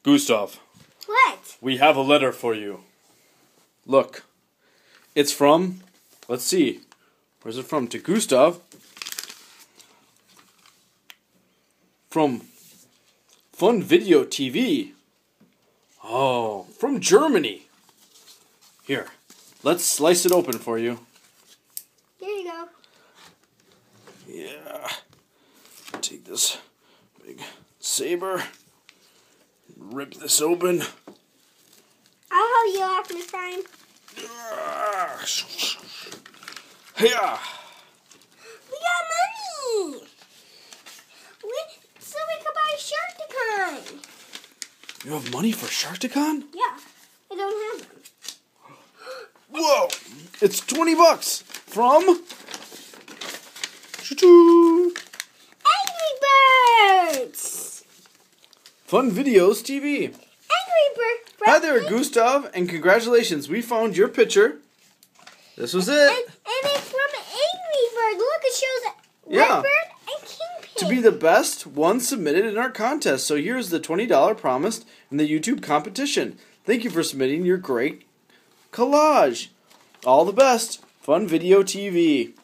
Gustav, What? we have a letter for you. Look, it's from, let's see, where's it from? To Gustav. From Fun Video TV. Oh, from Germany. Here, let's slice it open for you. Here you go. Yeah. Take this big saber. Rip this open. I'll help you off, Miss Prime. Yeah. We got money! So we could buy Sharkticon. You have money for Sharkticon? Yeah, I don't have them. Whoa! It's $20 from Choo-choo. Angry Birds! Fun Videos TV. Angry Birds. Hi there, Gustav, and congratulations. We found your picture. This was it. And it's from Angry Bird. Look, it shows Yeah. Red Bird and Kingpin. To be the best one submitted in our contest. So here's the $20 promised in the YouTube competition. Thank you for submitting your great collage. All the best. Fun Video TV.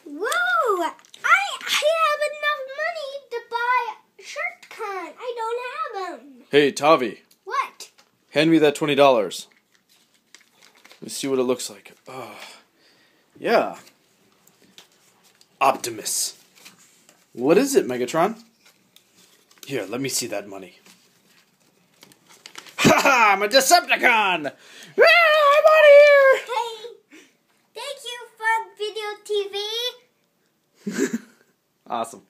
Whoa! I have enough money to buy SharkCon. I don't have them. Hey, Tavi, What? hand me that $20. Let's see what it looks like. Yeah. Optimus. What is it, Megatron? Here, let me see that money. Ha ha! I'm a Decepticon! Ah, I'm out of here! Hey, thank you, Fun Video TV. Awesome.